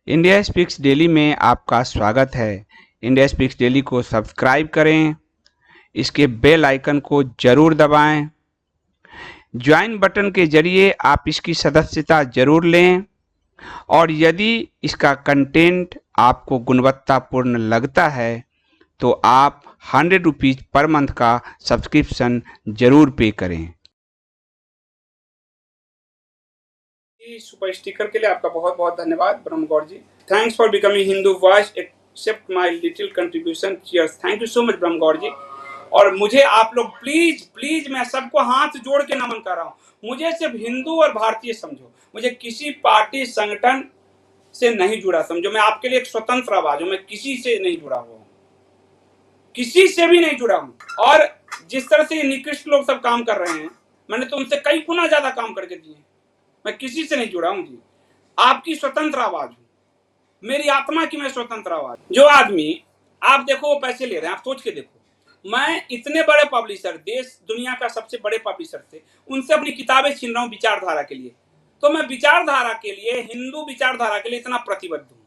India speaks daily में आपका स्वागत है। इंडिया स्पीक्स डेली को सब्सक्राइब करें, इसके बेल आइकन को जरूर दबाएं। ज्वाइन बटन के जरिए आप इसकी सदस्यता जरूर लें और यदि इसका कंटेंट आपको गुणवत्तापूर्ण लगता है तो आप 100 रुपीज़ पर मंथ का सब्सक्रिप्शन जरूर पे करें। सुपर स्टिकर के लिए आपका बहुत बहुत धन्यवाद Brahm Gaur ji. Thanks for becoming Hindu voice, accept my little contribution, cheers. Thank you so much Brahm Gaur जी। और मुझे आप लोग प्लीज प्लीज, मैं सबको हाथ जोड़ के नमन कर रहा हूँ, मुझे सिर्फ हिंदू और भारतीय समझो, मुझे किसी पार्टी संगठन से नहीं जुड़ा समझो। मैं आपके लिए एक स्वतंत्र आवाज हूँ, मैं किसी से नहीं जुड़ा हुआ हूँ, किसी से भी नहीं जुड़ा हूँ। और जिस तरह से निकृष्ट लोग सब काम कर रहे हैं, मैंने तो उनसे कई गुना ज्यादा काम करके दिए। मैं किसी से नहीं जुड़ा हूं जी, आपकी स्वतंत्र आवाज हूं, मेरी आत्मा की मैं स्वतंत्र आवाज। जो आदमी, आप देखो वो पैसे ले रहे हैं, आप सोच के देखो, मैं इतने बड़े पब्लिशर, देश दुनिया का सबसे बड़े पब्लिशर से उनसे अपनी किताबें छीन रहा हूं विचारधारा के लिए, तो मैं विचारधारा के लिए, हिंदू विचारधारा के लिए इतना प्रतिबद्ध हूं।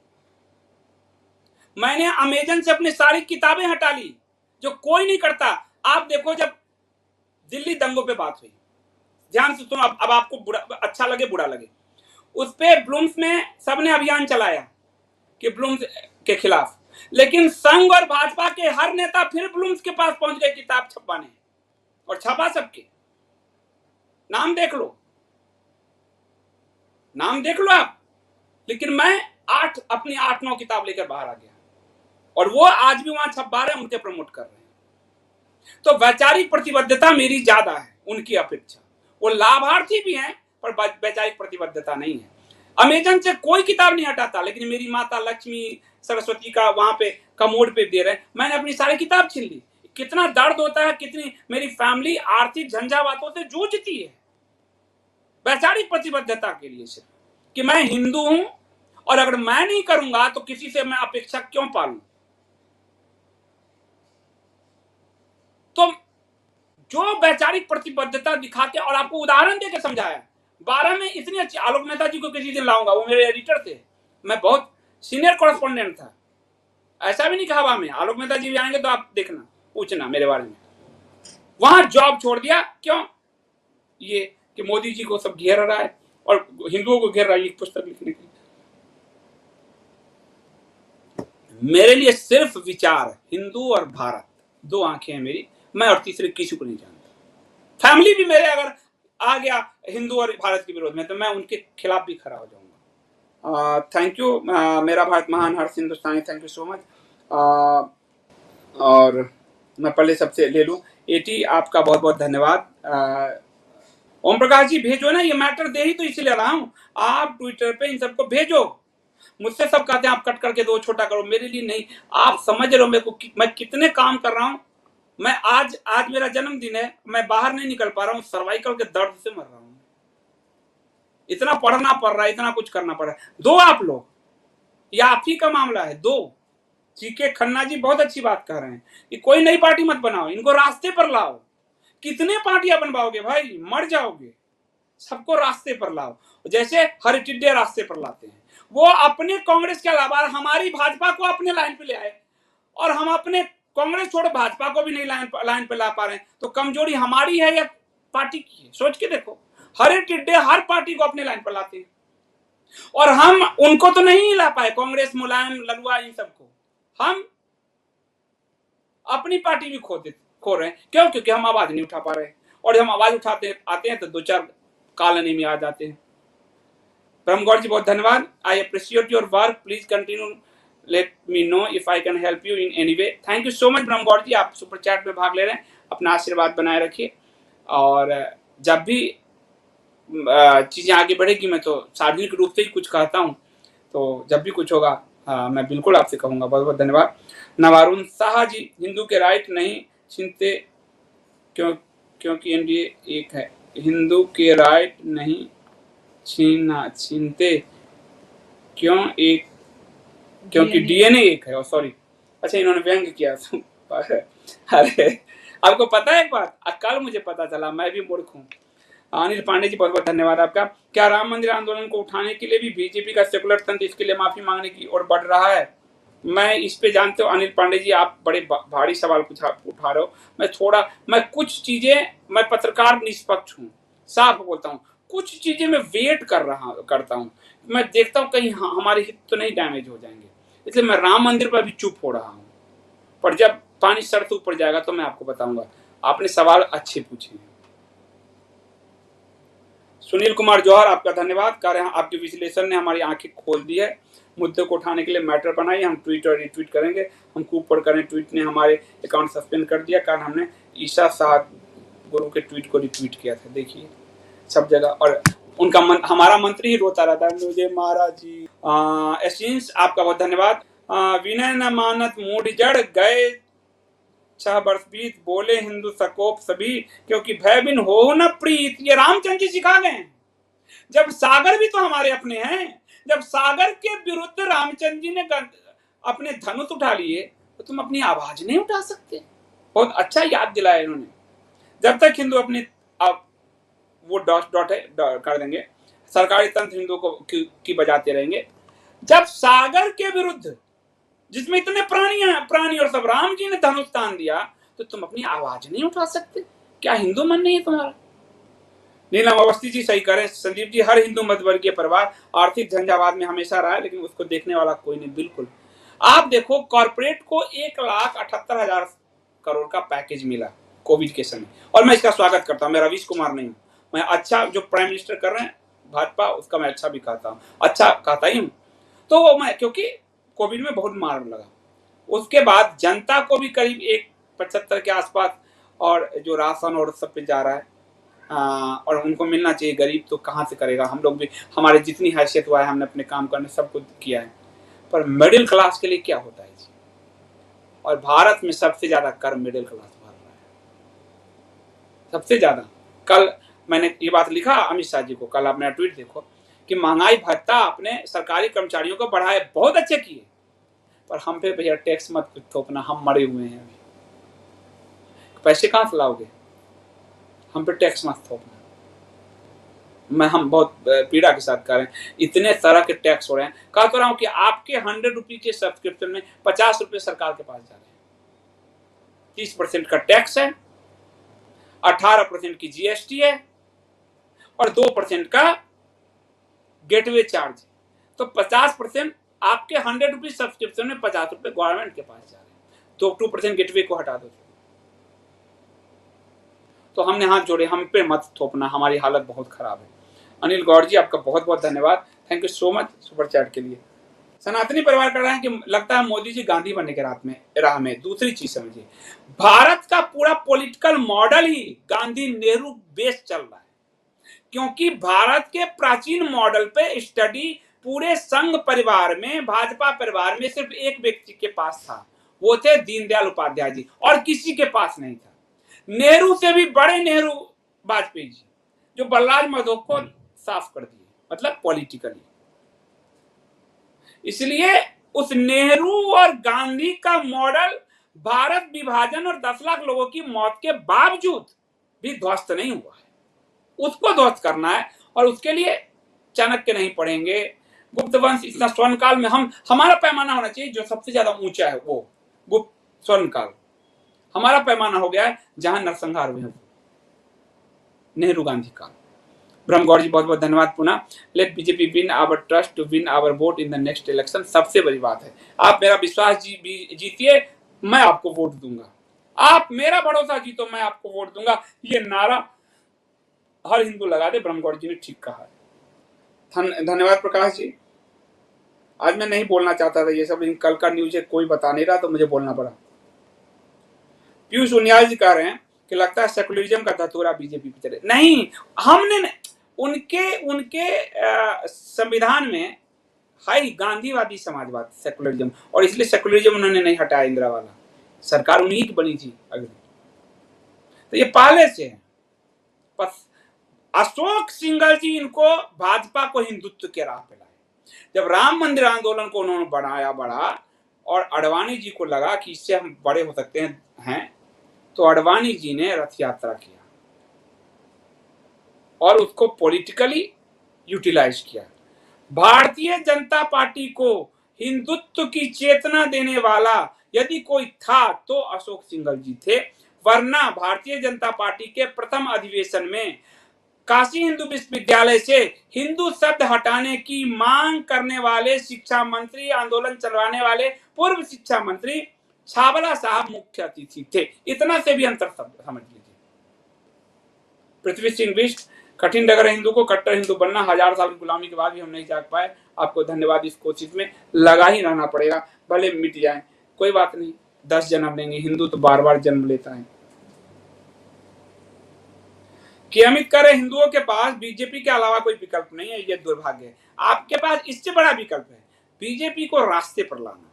मैंने अमेजन से अपनी सारी किताबें हटा ली, जो कोई नहीं करता। आप देखो, जब दिल्ली दंगों पे बात हुई, ध्यान से सुनो, अब आपको बुरा अच्छा लगे बुरा लगे, उस पे ब्लूम्स में सबने अभियान चलाया कि ब्लूम्स के खिलाफ, लेकिन संघ और भाजपा के हर नेता फिर ब्लूम्स के पास पहुंच गए किताब छपवाने, और छपा सबके। नाम देख लो, नाम देख लो आप। लेकिन मैं अपनी 8-9 किताब लेकर बाहर आ गया, और वो आज भी वहां छपवा रहे हैं, उनके प्रमोट कर रहे हैं। तो वैचारिक प्रतिबद्धता मेरी ज्यादा है उनकी अपेक्षा। वो लाभार्थी भी हैं, पर वैचारिक प्रतिबद्धता नहीं है। अमेजन से कोई किताब नहीं हटाता, लेकिन मेरी माता लक्ष्मी सरस्वती का वहां पे कमोड पे दे रहे हैं, मैंने अपनी सारी किताब छीन ली। कितना दर्द होता है, कितनी मेरी फैमिली आर्थिक झंझावातों से जूझती है, वैचारिक प्रतिबद्धता के लिए सिर्फ, कि मैं हिंदू हूं, और अगर मैं नहीं करूंगा तो किसी से मैं अपेक्षा क्यों पालूं। तो जो वैचारिक प्रतिबद्धता दिखा के, और आपको उदाहरण देकर समझाया, 12 में इतनी अच्छी, आलोक मेहता जी को किसी दिन लाऊंगा, वो मेरे एडिटर थे, मैं बहुत सीनियर कॉरेस्पॉन्डेंट था, ऐसा भी नहीं कहा वहां में। आलोक मेहता जी भी आएंगे तो आप देखना, पूछना मेरे बारे में। वहां जॉब छोड़ दिया, क्यों? ये कि मोदी जी को सब घेर रहा है और हिंदुओं को घेर रहा है, एक पुस्तक लिखने के लिए। मेरे लिए सिर्फ विचार, हिंदू और भारत, 2 आंखें हैं मेरी, मैं और तीसरे किसी को नहीं जानता। फैमिली भी मेरे अगर आ गया हिंदू और भारत के विरोध में, तो मैं उनके खिलाफ भी खड़ा हो जाऊंगा। थैंक यू, मेरा भारत महान, हर्ष हिंदुस्तानी, थैंक यू सो मच। और मैं पहले सबसे ले लूं, एटी आपका बहुत बहुत धन्यवाद। ओम प्रकाश जी भेजो ना, ये मैटर दे ही तो इसलिए रहा हूं, आप ट्विटर पे इन सबको भेजो। मुझसे सब कहते हैं आप कट करके दो, छोटा करो, मेरे लिए नहीं। आप समझ रहे हो मेरे को, मैं कितने काम कर रहा हूं। मैं आज मेरा जन्मदिन है, मैं बाहर नहीं निकल पा रहा हूं, सर्वाइकल के दर्द से मर रहा हूं। इतना पढ़ना पड़ रहा है, इतना कुछ करना पड़ रहा है। दो आप लोग, या आप ही का मामला है, दो। जीके खन्ना जी बहुत अच्छी बात कर रहे हैं कि कोई नई पार्टी मत बनाओ, इनको रास्ते पर लाओ। कितने पार्टियां बनवाओगे भाई, मर जाओगे। सबको रास्ते पर लाओ, जैसे हर टिड्डे रास्ते पर लाते हैं। वो अपने कांग्रेस के अलावा हमारी भाजपा को अपने लाइन पे ले आए, और हम अपने कांग्रेस छोड़ भाजपा को भी नहीं लाइन पे ला पा रहे हैं। तो कमजोरी हमारी है या पार्टी की है? सोच के देखो, हर टिड्डे हर पार्टी को अपने लाइन पर लाते हैं, और हम उनको तो नहीं ला पाए, कांग्रेस, मुलायम, ललुआ, इन सबको हम अपनी पार्टी भी खो रहे हैं। क्यों? क्योंकि हम आवाज नहीं उठा पा रहे, और हम आवाज उठाते आते हैं तो 2-4 कॉलोनी में आ जाते हैं। ब्रह्मगौर जी बहुत धन्यवाद। I appreciate your work, please continue, let me know if I can help you in any way. Thank you so much Brahmgaur ji, आप सुपर चैट में भाग ले रहे हैं, अपना आशीर्वाद बनाए रखिए। और जब भी चीजें आगे बढ़ेगी, मैं तो सार्वजनिक रूप से ही कुछ कहता हूँ, तो जब भी कुछ होगा मैं बिल्कुल आपसे कहूंगा। बहुत बहुत धन्यवाद। नवारुण शाह जी, हिंदू के राइट नहीं छीनते क्योंकि एनडीए एक है, हिंदू के राइट नहीं छीनते क्योंकि डीएनए एक है। सॉरी, अच्छा इन्होंने व्यंग किया। अरे आपको पता है एक बात, कल मुझे पता चला, मैं भी मूर्ख हूँ। अनिल पांडे जी बहुत बहुत धन्यवाद आपका। क्या राम मंदिर आंदोलन को उठाने के लिए भी बीजेपी का सेकुलर तंत्र इसके लिए माफी मांगने की ओर बढ़ रहा है? मैं इस पे जानते हो अनिल पांडे जी, आप बड़े भारी सवाल उठा रहे हो। मैं कुछ चीजें, मैं पत्रकार निष्पक्ष हूँ, साफ बोलता हूँ, कुछ चीजें मैं वेट करता हूँ, मैं देखता हूँ कहीं हमारे हित तो नहीं डैमेज हो जाएंगे, इसलिए मैं राम मंदिर पर भी चुप हो रहा हूँ। पर जब पानी सर से ऊपर जाएगा तो मैं आपको बताऊंगा। आपने सवाल अच्छे पूछे हैं। सुनील कुमार जौहर आपका धन्यवाद। कह रहे हैं आपके विश्लेषण ने हमारी आंखें खोल दी है, मुद्दे को उठाने के लिए मैटर बनाई, हम ट्वीट और रिट्वीट करेंगे। हम खूब पढ़ करें, ट्वीट ने हमारे अकाउंट सस्पेंड कर दिया कारण हमने ईशा शाह गुरु के ट्वीट को रिट्वीट किया था। देखिए सब जगह, और उनका हमारा मंत्री ही रोता रहता है, मुझे महाराज जी। एसिंस आपका बहुत धन्यवाद। विनय न मानत मूड जड़ गए 6 वर्ष बीत, बोले हिंदू सकोप सभी, क्योंकि भय बिन हो न प्रीत। ये रामचंद्र जी सिखा गए। जब सागर भी तो हमारे अपने हैं, जब सागर के विरुद्ध रामचंद्र जी ने अपने धनुष उठा लिए तो तुम अपनी आवाज नहीं उठा सकते। बहुत अच्छा याद दिलाया इन्होंने। जब तक हिंदू अपनी वो डॉट है कर देंगे, सरकारी तंत्र हिंदू को की बजाते रहेंगे। जब सागर के विरुद्ध, जिसमें इतने प्राणी और सब, राम जी ने धनुष तान दिया तो तुम अपनी आवाज नहीं उठा सकते। क्या हिंदू मन नहीं है तुम्हारा? नीलम अवस्थी जी सही करें। संदीप जी, हर हिंदू मध्यवर्गीय परिवार आर्थिक झंझावात में हमेशा रहा है, लेकिन उसको देखने वाला कोई नहीं। बिल्कुल, आप देखो कॉर्पोरेट को 1,78,000 करोड़ का पैकेज मिला कोविड के समय, और मैं इसका स्वागत करता हूं। मैं रवीश कुमार नहीं हूं, मैं अच्छा जो प्राइम मिनिस्टर कर रहे हैं भाजपा, उसका मैं अच्छा भी कहता हूं, अच्छा कहता ही हूं। तो वो मैं, क्योंकि कोविड में बहुत मार लगा, उसके बाद जनता को भी करीब 1,75 के आसपास, और जो राशन और सब पे जा रहा है, और उनको मिलना चाहिए। गरीब तो कहाँ से करेगा? हम लोग भी, हमारे जितनी हैसियत हुआ है हमने अपने काम करने सब कुछ किया है, पर मिडिल क्लास के लिए क्या होता है जी? और भारत में सबसे ज्यादा कर मिडिल क्लास भर रहा है, सबसे ज्यादा। कल मैंने ये बात लिखा अमित शाह जी को, कल आप मेरा ट्वीट देखो कि महंगाई भत्ता अपने सरकारी कर्मचारियों को बढ़ाए, बहुत अच्छे किए, पर हम पे भैया टैक्स मत थोपना, हम मरे हुए हैं अभी, पैसे कहाँ से लाओगे? हम पे टैक्स मत थोपना। हम बहुत पीड़ा के साथ कर रहे हैं, इतने तरह के टैक्स हो रहे हैं। कह तो रहा हूं कि आपके 100 रुपये के सब्सक्रिप्शन में 50 रुपये सरकार के पास जा रहे हैं। 30% का टैक्स है, 18% की जीएसटी है, और 2% का गेटवे चार्ज। तो 50% आपके 100 रुपये सब्सक्रिप्शन में 50 रुपये गवर्नमेंट के पास जा रहे हैं। तो 2% गेटवे को हटा दो। तो हमने हाथ जोड़े, हम पे मत थोपना, हमारी हालत बहुत खराब है। अनिल गौड़ जी आपका बहुत बहुत धन्यवाद, thank you so much super chat के लिए। सनातनी परिवार कर रहे हैं कि लगता है मोदी जी गांधी बनने के राह में। दूसरी चीज समझिए, भारत का पूरा पॉलिटिकल मॉडल ही गांधी नेहरू बेस्ड चल रहा है, क्योंकि भारत के प्राचीन मॉडल पे स्टडी पूरे संघ परिवार में, भाजपा परिवार में सिर्फ एक व्यक्ति के पास था, वो थे दीनदयाल उपाध्याय जी, और किसी के पास नहीं था। नेहरू से भी बड़े नेहरू वाजपेयी जी, जो बलराज मधोक को साफ कर दिए, मतलब पॉलिटिकली। इसलिए उस नेहरू और गांधी का मॉडल भारत विभाजन और 10 लाख लोगों की मौत के बावजूद भी ध्वस्त नहीं हुआ है। उसको ध्वस्त करना है, और उसके लिए चाणक्य नहीं पढ़ेंगे, गुप्त वंश, इतना स्वर्ण काल में हमारा पैमाना होना चाहिए जो सबसे ज्यादा ऊंचा है, वो गुप्त स्वर्ण काल हमारा पैमाना हो गया है, जहां नरसंहार हुए, नेहरू गांधी काल। ब्रह्मगौर जी बहुत बहुत धन्यवाद पुनः। Let BJP win our trust to win our vote in the next election. सबसे बड़ी बात है, आप मेरा विश्वास जीतिए, मैं आपको वोट दूंगा। आप मेरा भरोसा जीतो, मैं आपको वोट दूंगा। ये नारा हर हिंदू लगा दे। ब्रह्मगौर जी ने ठीक कहा है। धन्यवाद प्रकाश जी। आज मैं नहीं बोलना चाहता था ये सब, लेकिन कल का न्यूज है, कोई बता नहीं रहा तो मुझे बोलना पड़ा। पीयूष उनियाल जी कह रहे हैं कि लगता है सेकुलरिज्म का धतूरा बीजेपी पे चले। नहीं, हमने उनके संविधान में हाई गांधीवादी समाजवाद सेकुलरिज्म, और इसलिए सेकुलरिज्म उन्होंने नहीं हटाया। इंदिरा वाला सरकार उन्हीं की बनी थी अगली, तो ये पहले से है। बस अशोक सिंघल जी इनको भाजपा को हिंदुत्व के राह पे लाए। जब राम मंदिर आंदोलन को उन्होंने बढ़ा और अडवाणी जी को लगा कि इससे हम बड़े हो सकते हैं, तो अडवाणी जी ने रथ यात्रा किया और उसको पॉलिटिकली यूटिलाइज किया। भारतीय जनता पार्टी को हिंदुत्व की चेतना देने वाला यदि कोई था तो अशोक सिंघल जी थे, वरना भारतीय जनता पार्टी के प्रथम अधिवेशन में काशी हिंदू विश्वविद्यालय से हिंदू शब्द हटाने की मांग करने वाले शिक्षा मंत्री, आंदोलन चलवाने वाले पूर्व शिक्षा मंत्री छाबला साहब मुख्य अतिथि थे। इतना से भी अंतर समझ लीजिए। पृथ्वी सिंह बिष्ट, कठिन डगर हिंदू को कट्टर हिंदू बनना, 1000 साल की गुलामी के बाद भी हम नहीं जाग पाए, आपको धन्यवाद। इस कोशिश में लगा ही रहना पड़ेगा, भले मिट जाए कोई बात नहीं, 10 जन्म लेंगे। हिंदू तो बार बार जन्म लेता है। कि अमित करे हिंदुओं के पास बीजेपी के अलावा कोई विकल्प नहीं है, ये दुर्भाग्य है। आपके पास इससे बड़ा विकल्प है, बीजेपी को रास्ते पर लाना।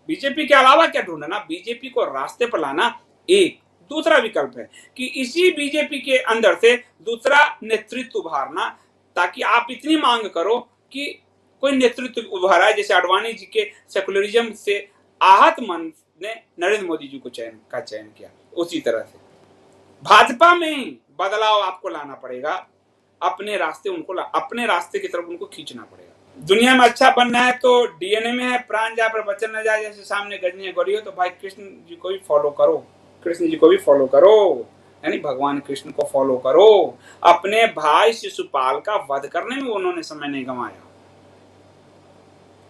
बीजेपी के अलावा क्या ढूंढना, बीजेपी को रास्ते पर लाना एक। दूसरा विकल्प है कि इसी बीजेपी के अंदर से दूसरा नेतृत्व उभारना, ताकि आप इतनी मांग करो कि कोई नेतृत्व उभारा है। जैसे अडवाणी जी के सेकुलरिज्म से आहत मन ने नरेंद्र मोदी जी को चयन किया, उसी तरह से भाजपा में बदलाव आपको लाना पड़ेगा। अपने रास्ते की तरफ उनको खींचना पड़ेगा। दुनिया में अच्छा बनना है तो डीएनए में है, प्राण जाए पर वचन न जाए, जैसे सामने गजनी गौरी हो, तो भाई कृष्ण जी को भी फॉलो करो, कृष्ण जी को भी फॉलो करो, यानी भगवान कृष्ण को फॉलो करो। अपने भाई शिशुपाल का वध करने में उन्होंने समय नहीं गंवाया,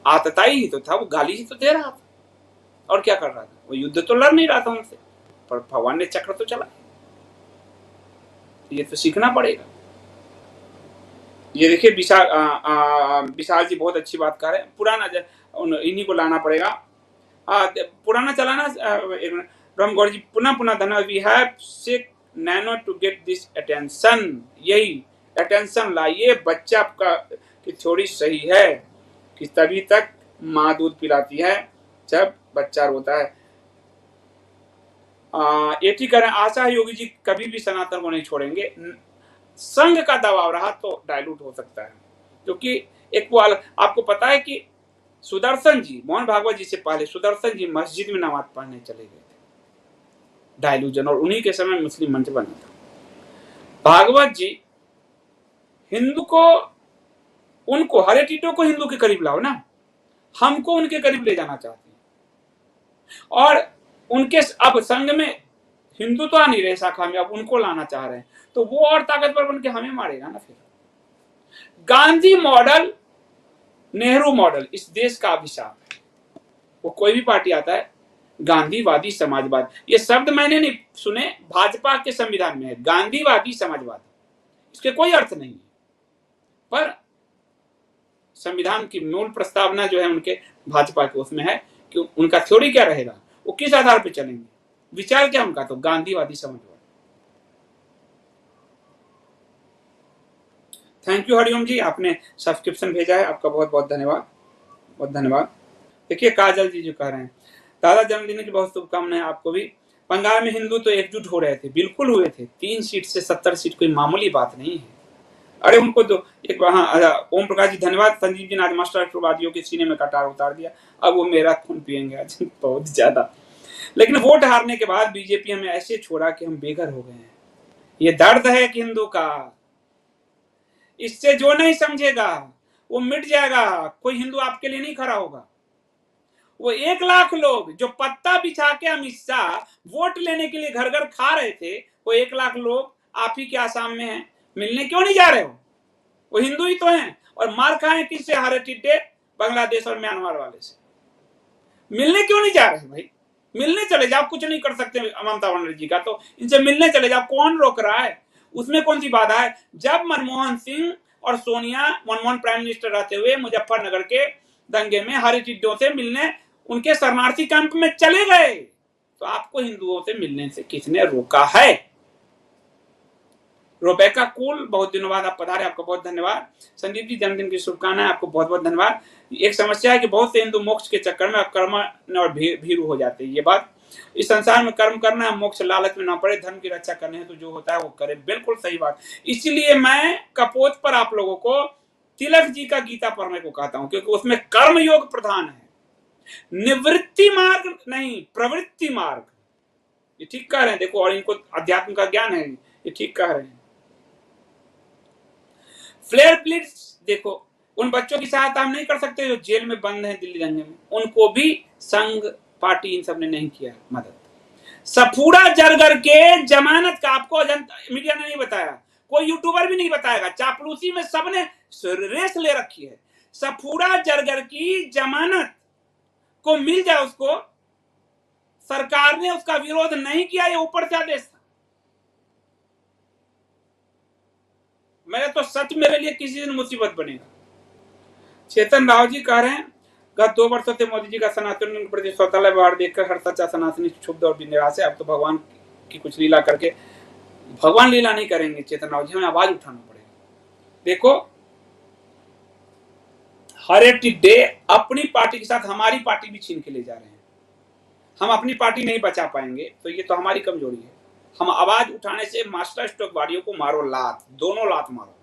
आतताई ही तो था, वो गाली ही तो दे रहा था, और क्या कर रहा था, वो युद्ध तो लड़ नहीं रहा था उनसे, पर भगवान ने चक्र तो चला। ये तो सीखना पड़ेगा। ये देखिए विशाल जी बहुत अच्छी बात कर रहे हैं, पुराना इन्हीं को लाना पड़ेगा, पुराना चलाना। राम गौर जी पुनः धन्यवाद। We have sick nano to get this attention, यही अटेंशन लाइए। बच्चा आपका की थ्योरी सही है कि तभी तक माँ दूध पिलाती है जब बच्चा रोता है। एटी करें, आशा है योगी जी कभी भी सनातन को नहीं छोड़ेंगे। संघ का दबाव रहा तो डायलूट हो सकता है, क्योंकि एक वो आपको पता है कि सुदर्शन जी, मोहन भागवत जी से पहले सुदर्शन जी मस्जिद में नमाज पढ़ने चले गए थे, डायलूजन, और उन्हीं के समय मुस्लिम मंच बना था। भागवत जी हिंदू को, उनको हरे टीटो को हिंदू के करीब लाओ ना, हमको उनके करीब ले जाना चाहते हैं, और उनके अब संघ में हिंदू तो आ नहीं रहे शाखा में, अब उनको लाना चाह रहे हैं, तो वो और ताकतवर बन के हमें मारेगा ना। फिर गांधी मॉडल, नेहरू मॉडल इस देश का अभिशाप है। वो कोई भी पार्टी आता है, गांधीवादी समाजवाद, ये शब्द मैंने नहीं सुने, भाजपा के संविधान में है गांधीवादी समाजवाद, इसके कोई अर्थ नहीं है, पर संविधान की मूल प्रस्तावना जो है उनके भाजपा के उसमें है कि उनका थ्योरी क्या रहेगा, वो किस आधार पर चलेंगे, विचार क्या उनका, तो गांधीवादी समाजवाद। थैंक यू हरिओम जी, आपने सब्सक्रिप्शन भेजा है, आपका बहुत बहुत धन्यवाद, बहुत धन्यवाद। देखिए काजल जी जो कह रहे हैं, दादा जन्मदिन की बहुत शुभकामनाएं आपको भी। बंगाल में हिंदू तो एकजुट हो रहे थे, बिल्कुल हुए थे, 3 सीट से 70 सीट कोई मामूली बात नहीं है। अरे उनको तो एक ओम प्रकाश जी धन्यवाद। संजीव जी ने आज मास्टर राष्ट्रवादियों के सीने में कटार उतार दिया, अब वो मेरा खून पियेंगे आज बहुत ज्यादा। लेकिन वोट हारने के बाद बीजेपी हमें ऐसे छोड़ा कि हम बेघर हो गए हैं। ये दर्द है कि हिंदू का, इससे जो नहीं समझेगा वो मिट जाएगा। कोई हिंदू आपके लिए नहीं खड़ा होगा। वो 1 लाख लोग जो पत्ता बिछा के अमित शाह वोट लेने के लिए घर घर खा रहे थे, वो 1 लाख लोग आप ही के आसाम में हैं, मिलने क्यों नहीं जा रहे हो? वो हिंदू ही तो हैं, और मार खाए किससे, हरे टिड्डे बांग्लादेश और म्यांमार वाले से। मिलने क्यों नहीं जा रहे भाई? मिलने चले जाओ, कुछ नहीं कर सकते ममता बनर्जी का, तो इनसे मिलने चले जाओ, कौन रोक रहा है? उसमें कौन सी बाधा है? जब मनमोहन सिंह और सोनिया, मनमोहन प्राइम मिनिस्टर रहते हुए मुजफ्फरनगर के दंगे में हरे टिड्डों से मिलने उनके शरणार्थी कैंप में चले गए, तो आपको हिंदुओं से मिलने से किसने रोका है? रोबेका कूल, बहुत दिनों बाद आप पधारे, आपको बहुत धन्यवाद। संदीप जी जन्मदिन की शुभकामनाएं, आपको बहुत बहुत धन्यवाद। एक समस्या है कि बहुत से हिंदू मोक्ष के चक्कर में कर्म और भीरू हो जाते हैं। ये बात, इस संसार में कर्म करना है, मोक्ष लालच में ना पड़े, धर्म की रक्षा करने है तो जो होता है वो करे, बिल्कुल सही बात। इसलिए मैं कपोत पर आप लोगों को तिलक जी का गीता पढ़ने को कहता हूं, क्योंकि उसमें कर्म योग प्रधान है, निवृत्ति मार्ग नहीं, प्रवृत्ति मार्ग। ये ठीक कह रहे हैं, देखो, और इनको अध्यात्म का ज्ञान है, ये ठीक कह रहे हैं। फ्लेयर प्लीज देखो, उन बच्चों की सहायता हम नहीं कर सकते जो जेल में बंद हैं दिल्ली दंगे में, उनको भी संघ पार्टी इन सब ने नहीं किया मदद। सफूरा जरगर के जमानत का आपको मीडिया ने नहीं बताया, कोई यूट्यूबर भी नहीं बताएगा, चापलूसी में सबने रेस ले रखी है। सफूरा जरगर की जमानत को मिल जाए उसको, सरकार ने उसका विरोध नहीं किया, ये ऊपर से आदेश था। मेरे तो सच मेरे लिए किसी दिन मुसीबत बनेगा। चेतन राव जी कह रहे हैं गत 2 वर्षों से मोदी जी का सनातन के प्रति स्वतःला व्यवहार देखकर हर सच्चा सनातनी क्षुब्ध और निराश है। अब तो भगवान की कुछ लीला करके, भगवान लीला नहीं करेंगे चेतन राव जी, हमें आवाज उठाना पड़ेगा। देखो हर एक डे अपनी पार्टी के साथ हमारी पार्टी भी छीन के ले जा रहे हैं। हम अपनी पार्टी नहीं बचा पाएंगे तो ये तो हमारी कमजोरी है। हम आवाज उठाने से मास्टर स्ट्रोक वादियों को मारो लात, दोनों लात मारो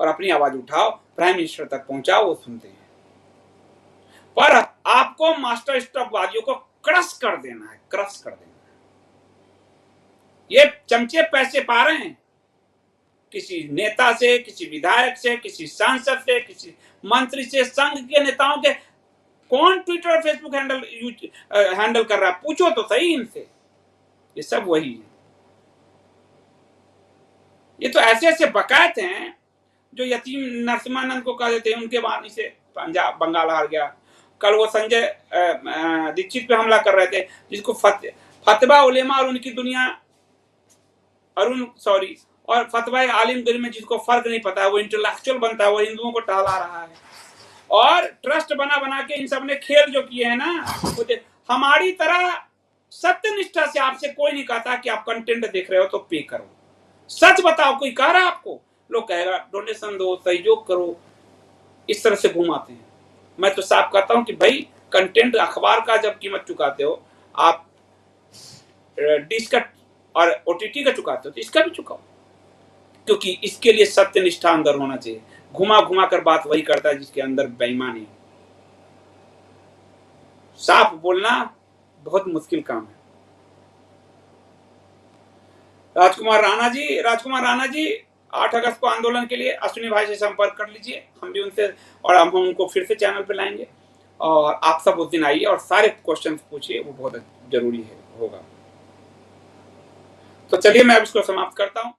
और अपनी आवाज उठाओ, प्राइम मिनिस्टर तक पहुंचाओ, वो सुनते हैं। पर आपको मास्टर स्ट्रोक वादियों को क्रश कर देना है, क्रश कर देना है। ये चमचे पैसे पा रहे हैं किसी नेता से, किसी विधायक से, किसी सांसद से, किसी मंत्री से, संघ के नेताओं के। कौन ट्विटर और फेसबुक हैंडल कर रहा है, पूछो तो सही इनसे। ये सब वही है। ये तो ऐसे ऐसे बकायत हैं जो यतीम नरसिम्हानंद को कह देते हैं, उनके वाणी से पंजाब बंगाल हार गया। कल वो संजय दीक्षित पे हमला कर रहे थे, जिसको फतवा उलेमा और उनकी दुनिया और फतवा आलिमगिरी में जिसको फर्क नहीं पता है, वो इंटेलेक्चुअल बनता है, वो हिंदुओं को टहला रहा है। और ट्रस्ट बना बना के इन सब ने खेल जो किए हैं ना, वो हमारी तरह सत्यनिष्ठा से आपसे कोई नहीं कहता कि आप कंटेंट देख रहे हो तो पे करो, सच बताओ। कोई कह रहा है आपको, लोग कहेगा डोनेशन दो, सहयोग करो, इस तरह से घुमाते हैं। मैं तो साफ कहता हूं कि भाई कंटेंट अखबार का जब कीमत चुकाते हो, आप डिश का और ओटीटी का चुकाते हो तो इसका भी चुकाओ, क्योंकि इसके लिए सत्यनिष्ठा अंदर होना चाहिए। घुमा घुमा कर बात वही करता है जिसके अंदर बेईमानी है। साफ बोलना बहुत मुश्किल काम है। राजकुमार राणा जी 8 अगस्त को आंदोलन के लिए अश्विनी भाई से संपर्क कर लीजिए, हम भी उनसे, और हम उनको फिर से चैनल पे लाएंगे और आप सब उस दिन आइए और सारे क्वेश्चन पूछिए, वो बहुत जरूरी है होगा। तो चलिए मैं अब इसको समाप्त करता हूं।